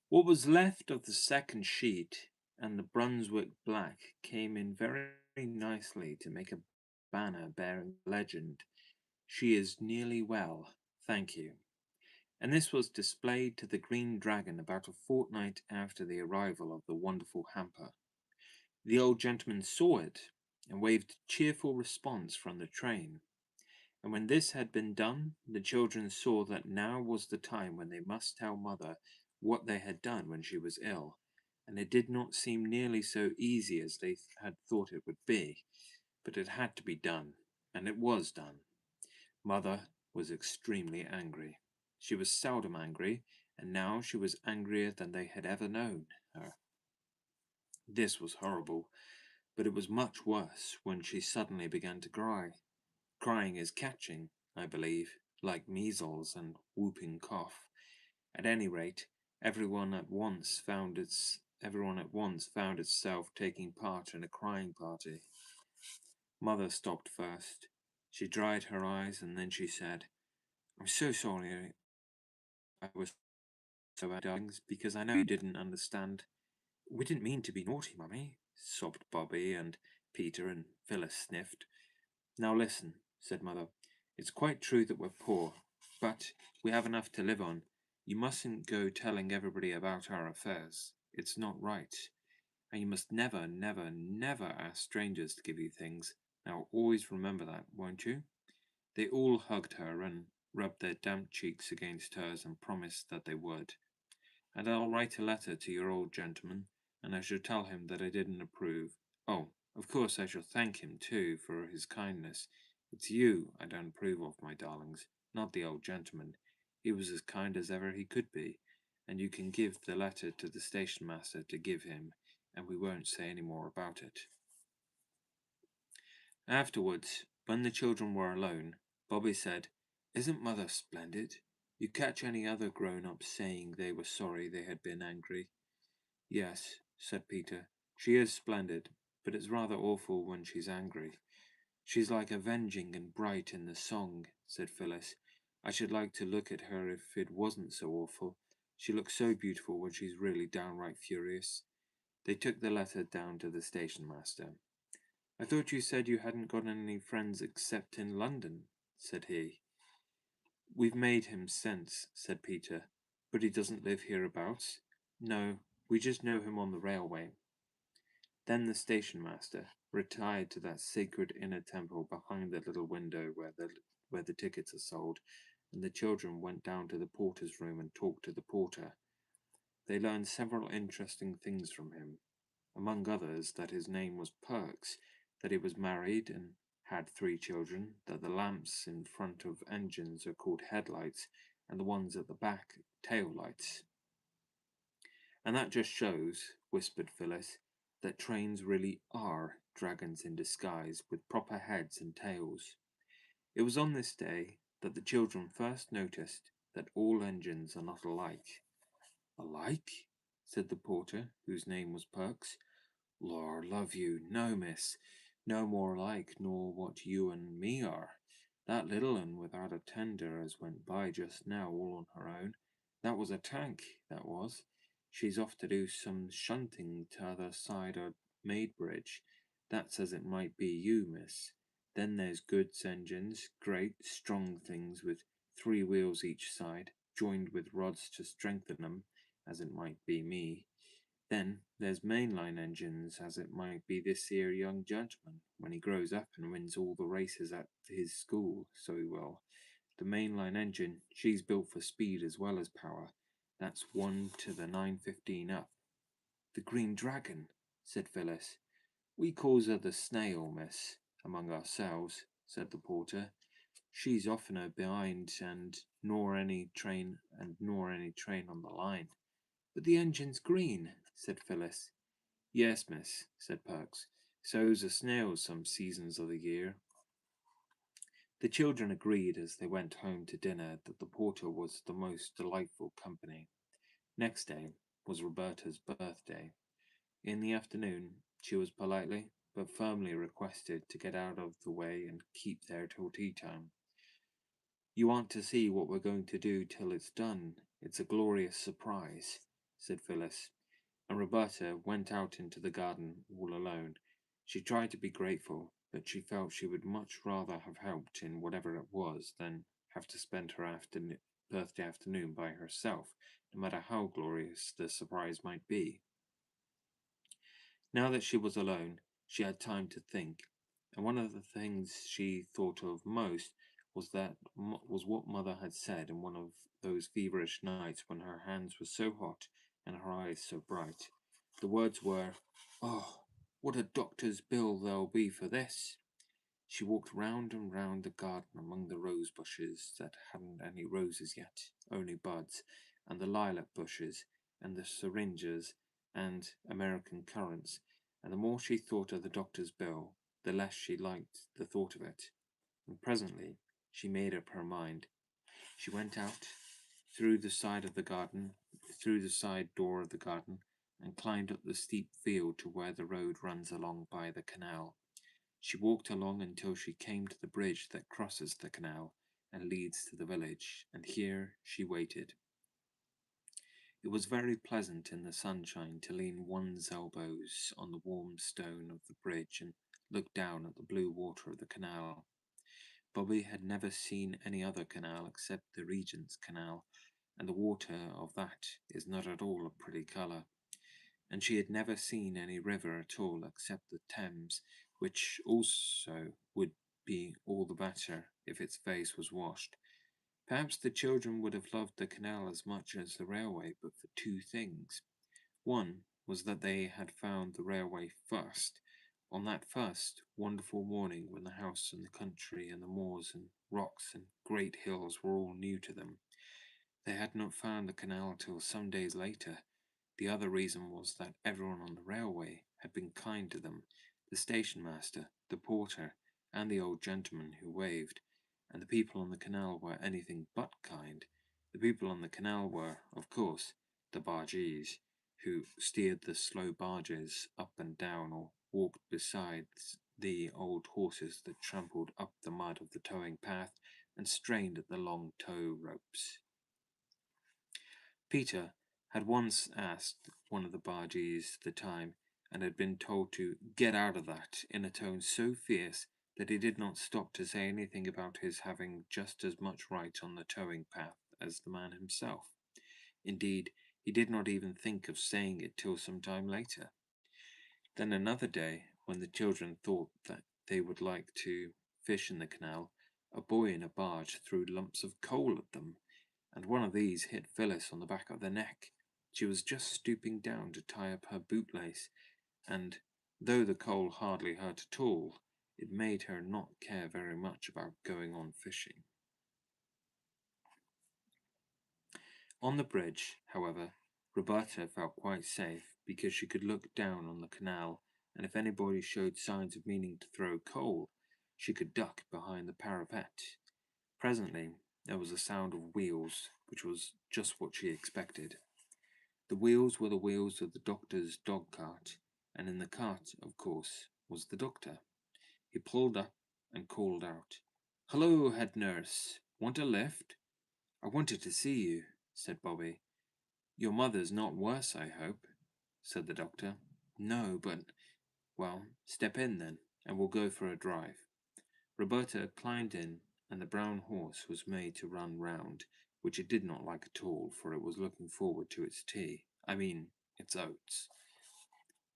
What was left of the second sheet and the Brunswick black came in very nicely to make a banner bearing the legend, "She is nearly well, thank you." And this was displayed to the Green Dragon about a fortnight after the arrival of the wonderful hamper. The old gentleman saw it, and waved a cheerful response from the train. And when this had been done, the children saw that now was the time when they must tell mother what they had done when she was ill, and it did not seem nearly so easy as they had thought it would be, but it had to be done, and it was done. Mother was extremely angry. She was seldom angry, and now she was angrier than they had ever known her. This was horrible, but it was much worse when she suddenly began to cry. Crying is catching, I believe, like measles and whooping cough. At any rate, everyone at once found itself taking part in a crying party. Mother stopped first. She dried her eyes and then she said, "I'm so sorry I was so bad, darlings, because I know you didn't understand. We didn't mean to be naughty, Mummy," sobbed Bobby, and Peter and Phyllis sniffed. "Now listen," said Mother. "It's quite true that we're poor, but we have enough to live on. You mustn't go telling everybody about our affairs. It's not right. And you must never, never, never ask strangers to give you things. Now always remember that, won't you?" They all hugged her and rubbed their damp cheeks against hers and promised that they would. "And I'll write a letter to your old gentleman, and I shall tell him that I didn't approve. Oh, of course I shall thank him, too, for his kindness. It's you I don't approve of, my darlings, not the old gentleman. He was as kind as ever he could be, and you can give the letter to the station master to give him, and we won't say any more about it." Afterwards, when the children were alone, Bobby said, "Isn't Mother splendid? You catch any other grown-ups saying they were sorry they had been angry?" "Yes," said Peter, "she is splendid, but it's rather awful when she's angry." "She's like avenging and bright in the song," said Phyllis. "I should like to look at her if it wasn't so awful. She looks so beautiful when she's really downright furious." They took the letter down to the station master. "I thought you said you hadn't got any friends except in London," said he. "We've made him since," said Peter, "but he doesn't live hereabouts. No, we just know him on the railway." Then the station master retired to that sacred inner temple behind the little window where the tickets are sold, and the children went down to the porter's room and talked to the porter. They learned several interesting things from him, among others that his name was Perks, that he was married and had 3 children, that the lamps in front of engines are called headlights, and the ones at the back tail lights. "And that just shows," whispered Phyllis, "that trains really are dragons in disguise, with proper heads and tails." It was on this day that the children first noticed that all engines are not alike. "Alike?" said the porter, whose name was Perks. "Lord love you, no, miss, no more alike nor what you and me are. That little un without a tender as went by just now all on her own, that was a tank, that was. She's off to do some shunting t'other side o' Maidbridge. That's as it might be you, miss. Then there's goods engines, great, strong things with 3 wheels each side, joined with rods to strengthen 'em, as it might be me. Then there's mainline engines, as it might be this here young gentleman, when he grows up and wins all the races at his school, so he will. The mainline engine, she's built for speed as well as power. That's 1 to the 915 up." "The Green Dragon," said Phyllis. "We calls her the Snail, miss, among ourselves," said the porter. "She's oftener behind nor any train on the line." "But the engine's green," said Phyllis. "Yes, miss," said Perks. "So's a snail some seasons of the year." The children agreed as they went home to dinner that the porter was the most delightful company. Next day was Roberta's birthday. In the afternoon she was politely but firmly requested to get out of the way and keep there till tea time. "You aren't to see what we're going to do till it's done. It's a glorious surprise." said Phyllis, and Roberta went out into the garden all alone. She tried to be grateful, but she felt she would much rather have helped in whatever it was than have to spend her birthday afternoon by herself, no matter how glorious the surprise might be. Now that she was alone, she had time to think, and one of the things she thought of most was what Mother had said in one of those feverish nights when her hands were so hot and her eyes so bright. The words were, "Oh, what a doctor's bill there'll be for this!" She walked round and round the garden among the rose bushes that hadn't any roses yet, only buds, and the lilac bushes, and the syringas and American currants, and the more she thought of the doctor's bill, the less she liked the thought of it. And presently she made up her mind. She went out through the side of the garden, through the side door of the garden, and climbed up the steep field to where the road runs along by the canal. She walked along until she came to the bridge that crosses the canal and leads to the village, and here she waited. It was very pleasant in the sunshine to lean one's elbows on the warm stone of the bridge and look down at the blue water of the canal. Bobby had never seen any other canal except the Regent's Canal, and the water of that is not at all a pretty colour. And she had never seen any river at all except the Thames, which also would be all the better if its face was washed. Perhaps the children would have loved the canal as much as the railway, but for two things. One was that they had found the railway first, on that first wonderful morning when the house and the country and the moors and rocks and great hills were all new to them. They had not found the canal till some days later. The other reason was that everyone on the railway had been kind to them, the station master, the porter, and the old gentleman who waved, and the people on the canal were anything but kind. The people on the canal were, of course, the bargees, who steered the slow barges up and down or walked beside the old horses that trampled up the mud of the towing path and strained at the long tow ropes. Peter had once asked one of the bargees the time, and had been told to get out of that in a tone so fierce that he did not stop to say anything about his having just as much right on the towing path as the man himself. Indeed, he did not even think of saying it till some time later. Then another day, when the children thought that they would like to fish in the canal, a boy in a barge threw lumps of coal at them, and one of these hit Phyllis on the back of the neck. She was just stooping down to tie up her bootlace, and though the coal hardly hurt at all, it made her not care very much about going on fishing. On the bridge, however, Roberta felt quite safe because she could look down on the canal, and if anybody showed signs of meaning to throw coal, she could duck behind the parapet. Presently, there was a sound of wheels, which was just what she expected. The wheels were the wheels of the doctor's dog cart, and in the cart, of course, was the doctor. He pulled up and called out, "Hello, head nurse. Want a lift?" "I wanted to see you," said Bobby. "Your mother's not worse, I hope," said the doctor. "No, but—" "Well, step in then, and we'll go for a drive." Roberta climbed in, and the brown horse was made to run round, which it did not like at all, for it was looking forward to its tea. Its oats.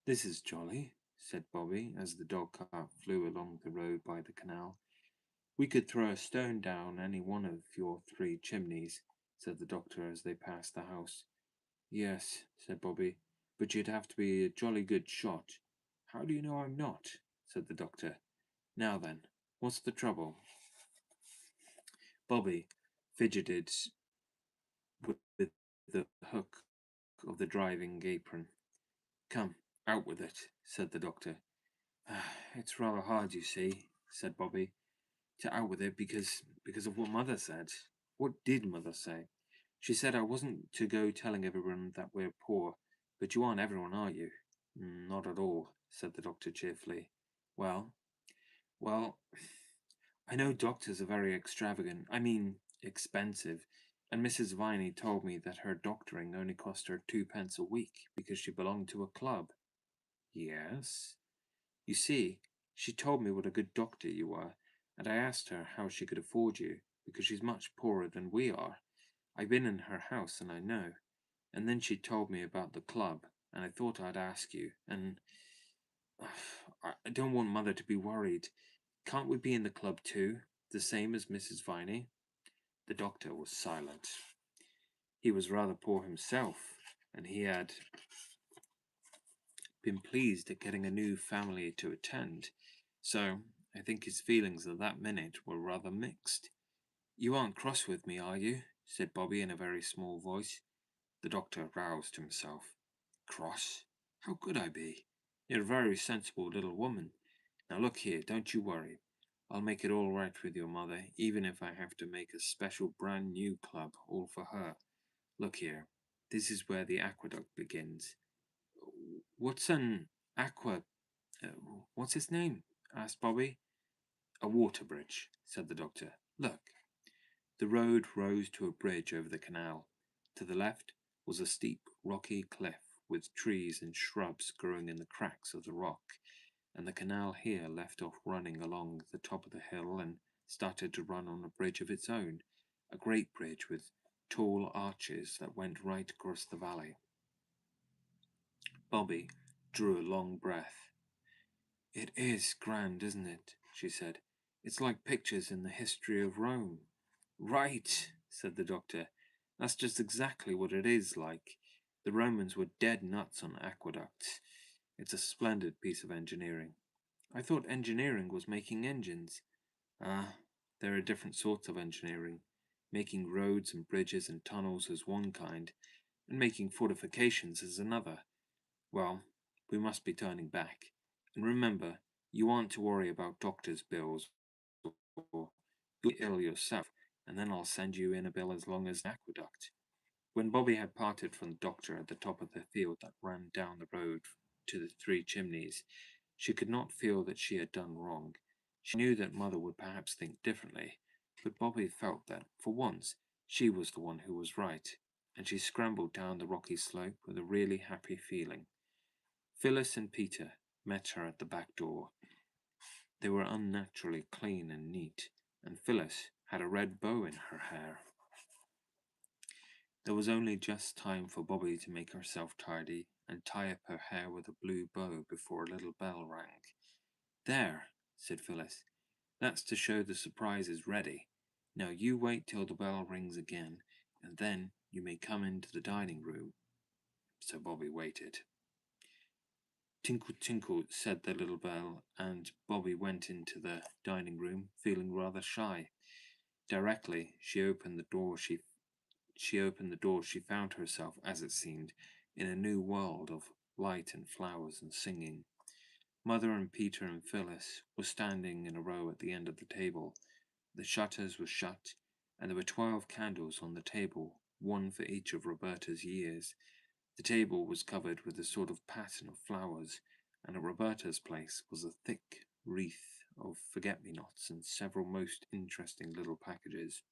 "This is jolly," said Bobby, as the dog cart flew along the road by the canal. "We could throw a stone down any one of your three chimneys," said the doctor as they passed the house. "Yes," said Bobby, "but you'd have to be a jolly good shot." "How do you know I'm not?" said the doctor. "Now then, what's the trouble?" Bobby fidgeted with the hook of the driving apron. "Come, out with it," said the doctor. "It's rather hard, you see," said Bobby, "to out with it because of what Mother said." "What did Mother say?" "She said I wasn't to go telling everyone that we're poor. But you aren't everyone, are you?" "Not at all," said the doctor cheerfully. Well, well, I know doctors are very extravagant, expensive, And Mrs. Viney told me that her doctoring only cost her 2 pence a week because she belonged to a club. Yes? You see, she told me what a good doctor you were, and I asked her how she could afford you, because she's much poorer than we are. I've been in her house and I know. And then she told me about the club, and I thought I'd ask you, and I don't want Mother to be worried. Can't we be in the club too, the same as Mrs. Viney? The doctor was silent. He was rather poor himself, and he had been pleased at getting a new family to attend, so I think his feelings at that minute were rather mixed. You aren't cross with me, are you? Said Bobby in a very small voice. The doctor roused himself. Cross? How could I be? You're a very sensible little woman. Now look here, don't you worry. I'll make it all right with your mother, even if I have to make a special brand new club all for her. Look here, this is where the aqueduct begins. What's an aqua... Uh, what's its name? Asked Bobby. A water bridge, said the doctor. Look. The road rose to a bridge over the canal. To the left was a steep, rocky cliff with trees and shrubs growing in the cracks of the rock, and the canal here left off running along the top of the hill and started to run on a bridge of its own, a great bridge with tall arches that went right across the valley. Bobby drew a long breath. It is grand, isn't it? She said. It's like pictures in the history of Rome. Right, said the doctor. That's just exactly what it is like. The Romans were dead nuts on aqueducts. It's a splendid piece of engineering. I thought engineering was making engines. Ah, there are different sorts of engineering. Making roads and bridges and tunnels is one kind, and making fortifications is another. Well, we must be turning back. And remember, you aren't to worry about doctor's bills, or you'll be ill yourself, and then I'll send you in a bill as long as an aqueduct. When Bobby had parted from the doctor at the top of the field that ran down the road to the Three Chimneys, she could not feel that she had done wrong. She knew that Mother would perhaps think differently, but Bobby felt that, for once, she was the one who was right, and she scrambled down the rocky slope with a really happy feeling. Phyllis and Peter met her at the back door. They were unnaturally clean and neat, and Phyllis had a red bow in her hair. There was only just time for Bobby to make herself tidy and tie up her hair with a blue bow before a little bell rang. There, said Phyllis. That's to show the surprise is ready. Now you wait till the bell rings again, and then you may come into the dining room. So Bobby waited. Tinkle, tinkle, said the little bell, and Bobby went into the dining room, feeling rather shy. Directly she opened the door, she found herself, as it seemed, in a new world of light and flowers and singing. Mother and Peter and Phyllis were standing in a row at the end of the table. The shutters were shut, and there were 12 candles on the table, one for each of Roberta's years. The table was covered with a sort of pattern of flowers, and at Roberta's place was a thick wreath of forget-me-nots and several most interesting little packages.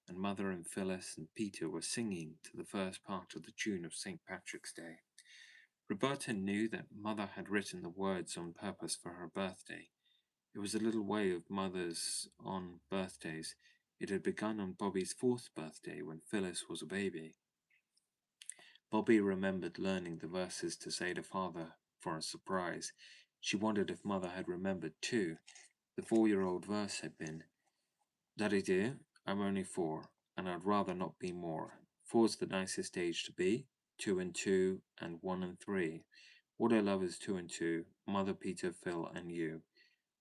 And Mother and Phyllis and Peter were singing to the first part of the tune of St. Patrick's Day. Roberta knew that Mother had written the words on purpose for her birthday. It was a little way of Mother's on birthdays. It had begun on Bobby's 4th birthday when Phyllis was a baby. Bobby remembered learning the verses to say to Father for a surprise. She wondered if Mother had remembered too. The 4-year-old verse had been, Daddy dear, I'm only 4, and I'd rather not be more. 4's the nicest age to be, 2 and 2, and 1 and 3. What I love is 2 and 2, Mother, Peter, Phil, and you.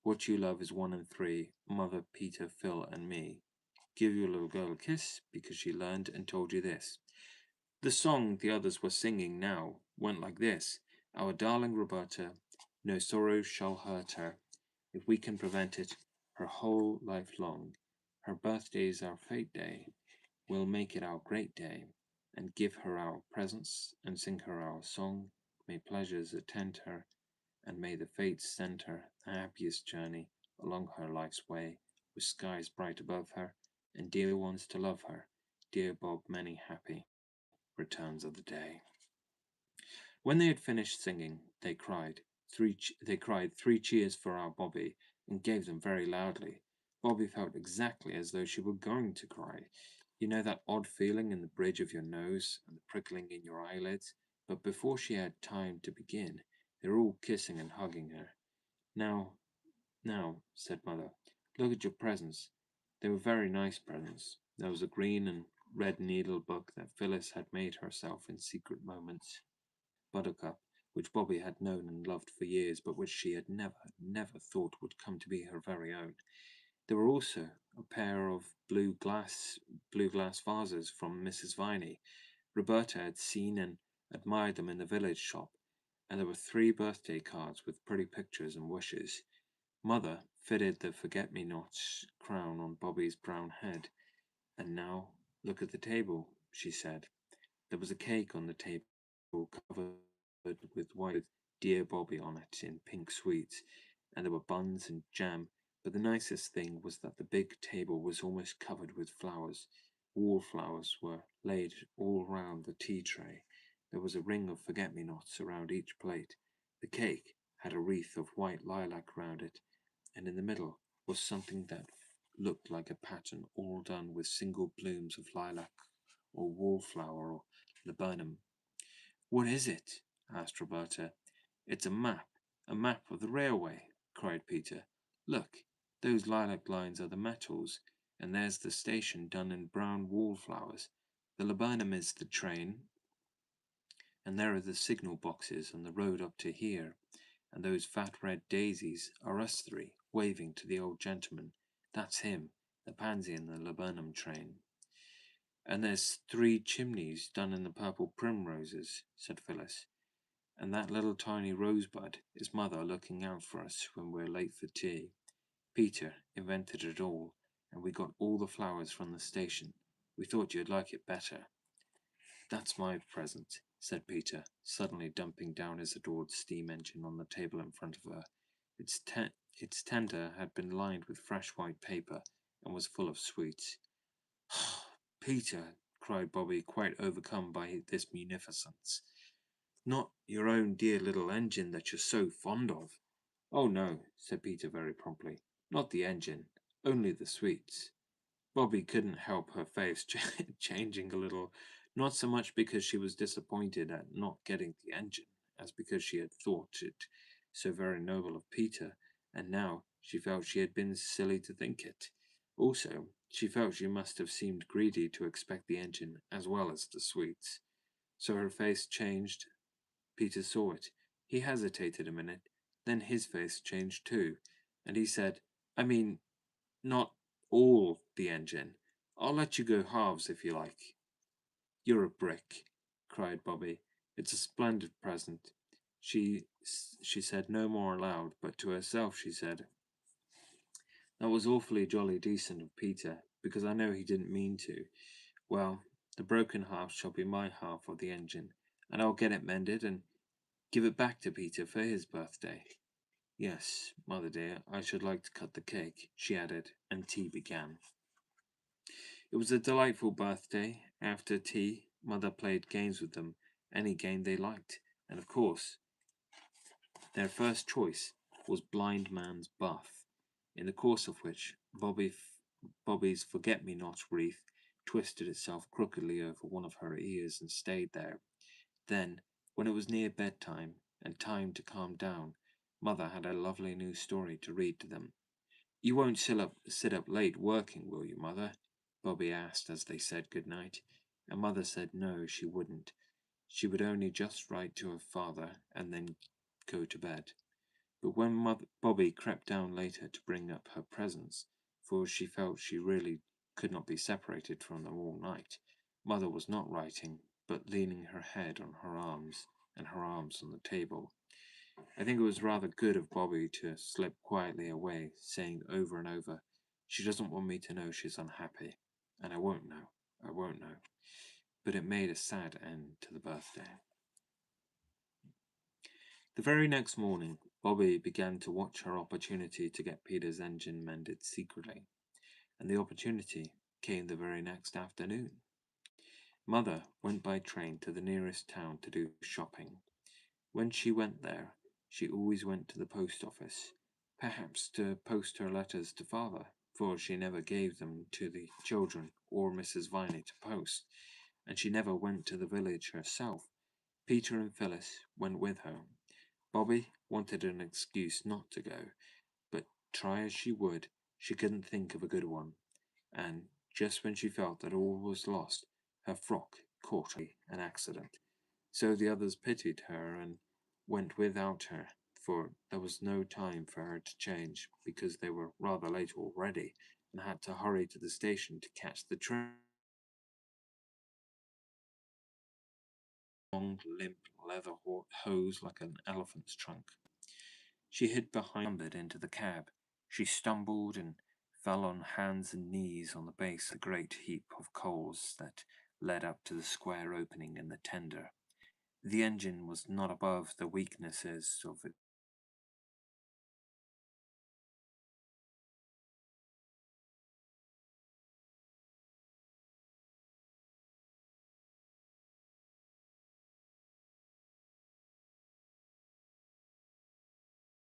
What you love is 1 and 3, Mother, Peter, Phil, and me. Give your little girl a kiss, because she learned and told you this. The song the others were singing now went like this. Our darling Roberta, no sorrow shall hurt her, if we can prevent it, her whole life long. Her birthday's our fete day, we'll make it our great day, and give her our presents, and sing her our song. May pleasures attend her, and may the fates send her the happiest journey along her life's way, with skies bright above her, and dear ones to love her. dear Bob many happy returns of the day. When they had finished singing, they cried three cheers for our Bobby, and gave them very loudly. Bobby felt exactly as though she were going to cry. You know that odd feeling in the bridge of your nose and the prickling in your eyelids? But before she had time to begin, they were all kissing and hugging her. Now, now, said Mother, look at your presents. They were very nice presents. There was a green and red needle book that Phyllis had made herself in secret moments. Buttercup, which Bobby had known and loved for years, but which she had never thought would come to be her very own. There were also a pair of blue glass vases from Mrs. Viney. Roberta had seen and admired them in the village shop, and there were 3 birthday cards with pretty pictures and wishes. Mother fitted the forget-me-nots crown on Bobby's brown head. And now look at the table, she said. There was a cake on the table covered with white Dear Bobby on it in pink sweets, and there were buns and jam, but the nicest thing was that the big table was almost covered with flowers. Wallflowers were laid all round the tea tray. There was a ring of forget-me-nots around each plate. The cake had a wreath of white lilac round it, and in the middle was something that looked like a pattern all done with single blooms of lilac or wallflower or laburnum. What is it? Asked Roberta. It's a map of the railway, cried Peter. Look, those lilac lines are the metals, and there's the station done in brown wallflowers. The laburnum is the train, and there are the signal boxes and the road up to here, and those fat red daisies are us 3, waving to the old gentleman. That's him, the pansy in the laburnum train. And there's 3 chimneys done in the purple primroses, said Phyllis. And that little tiny rosebud is Mother looking out for us when we're late for tea. Peter invented it all, and we got all the flowers from the station. We thought you'd like it better. That's my present, said Peter, suddenly dumping down his adored steam engine on the table in front of her. Its tender had been lined with fresh white paper and was full of sweets. Peter, cried Bobby, quite overcome by this munificence. Not your own dear little engine that you're so fond of. Oh, no, said Peter very promptly. Not the engine, only the sweets. Bobby couldn't help her face changing a little, not so much because she was disappointed at not getting the engine, as because she had thought it so very noble of Peter, and now she felt she had been silly to think it. Also, she felt she must have seemed greedy to expect the engine as well as the sweets. So her face changed. Peter saw it. He hesitated a minute, then his face changed too, and he said, I mean, not all the engine. I'll let you go halves if you like. You're a brick, cried Bobby. It's a splendid present. She said no more aloud, but to herself she said, that was awfully jolly decent of Peter, because I know he didn't mean to. Well, the broken half shall be my half of the engine, and I'll get it mended and give it back to Peter for his birthday. Yes, Mother dear, I should like to cut the cake, she added, and tea began. It was a delightful birthday. After tea, Mother played games with them, any game they liked, and of course, their first choice was Blind Man's Buff, in the course of which Bobby's forget-me-not wreath twisted itself crookedly over one of her ears and stayed there. Then, when it was near bedtime and time to calm down, Mother had a lovely new story to read to them. You won't sit up late working, will you, Mother? Bobby asked as they said good night, and Mother said no, she wouldn't. She would only just write to her father and then go to bed. But when Bobby crept down later to bring up her presents, for she felt she really could not be separated from them all night, Mother was not writing, but leaning her head on her arms and her arms on the table. I think it was rather good of Bobby to slip quietly away, saying over and over, she doesn't want me to know she's unhappy, and I won't know, I won't know. But it made a sad end to the birthday. The very next morning, Bobby began to watch her opportunity to get Peter's engine mended secretly, and the opportunity came the very next afternoon. Mother went by train to the nearest town to do shopping. When she went there, she always went to the post office, perhaps to post her letters to father, for she never gave them to the children or Mrs. Viney to post, and she never went to the village herself. Peter and Phyllis went with her. Bobby wanted an excuse not to go, but try as she would, she couldn't think of a good one, and just when she felt that all was lost, her frock caught an accident. So the others pitied her and went without her, for there was no time for her to change, because they were rather late already and had to hurry to the station to catch the train. Long, limp leather hose like an elephant's trunk. She hid behind it into the cab. She stumbled and fell on hands and knees on the base of the great heap of coals that led up to the square opening in the tender. The engine was not above the weaknesses of it.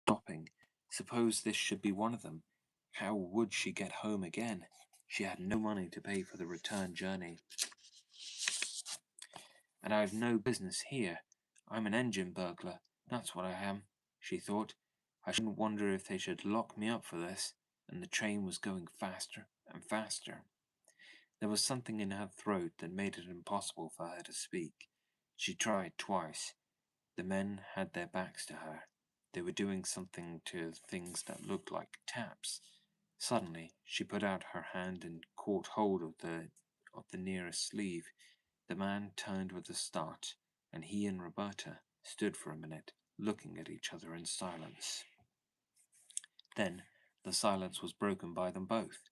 Stopping. Suppose this should be one of them. How would she get home again? She had no money to pay for the return journey. And I've no business here. I'm an engine burglar. That's what I am, she thought. I shouldn't wonder if they should lock me up for this. And the train was going faster and faster. There was something in her throat that made it impossible for her to speak. She tried twice. The men had their backs to her. They were doing something to things that looked like taps. Suddenly, she put out her hand and caught hold of the nearest sleeve. The man turned with a start, and he and Roberta stood for a minute, looking at each other in silence. Then the silence was broken by them both.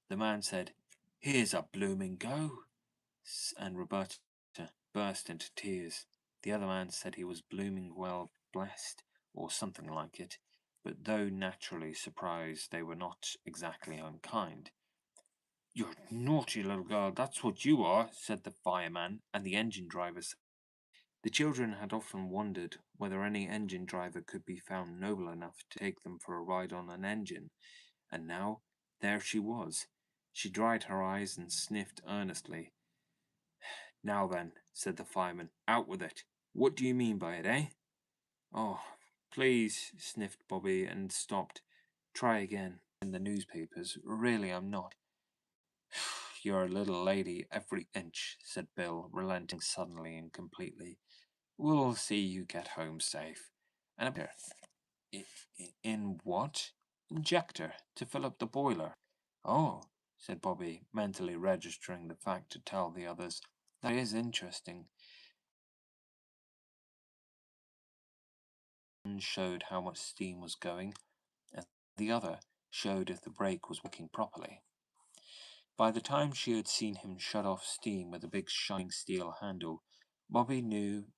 The man said, "Here's a blooming go!" And Roberta burst into tears. The other man said he was blooming well blessed, or something like it, but though naturally surprised, they were not exactly unkind. "You're a naughty little girl, that's what you are," said the fireman, and the engine driver. The children had often wondered whether any engine driver could be found noble enough to take them for a ride on an engine, and now there she was. She dried her eyes and sniffed earnestly. "Now then," said the fireman, "out with it. What do you mean by it, eh?" "Oh, please," sniffed Bobby and stopped. "Try again." "In the newspapers. Really, I'm not." "You're a little lady every inch," said Bill, relenting suddenly and completely. "We'll see you get home safe. And a in what? Injector, to fill up the boiler." "Oh," said Bobby, mentally registering the fact to tell the others. "That is interesting." One showed how much steam was going, and the other showed if the brake was working properly. By the time she had seen him shut off steam with a big shining steel handle, Bobby knew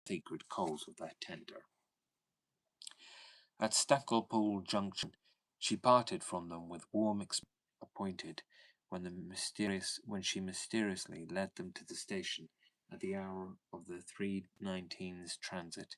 the sacred coals of that tender. At Stacklepool Junction, she parted from them with warm appointed when she mysteriously led them to the station at the hour of the 3:19's transit.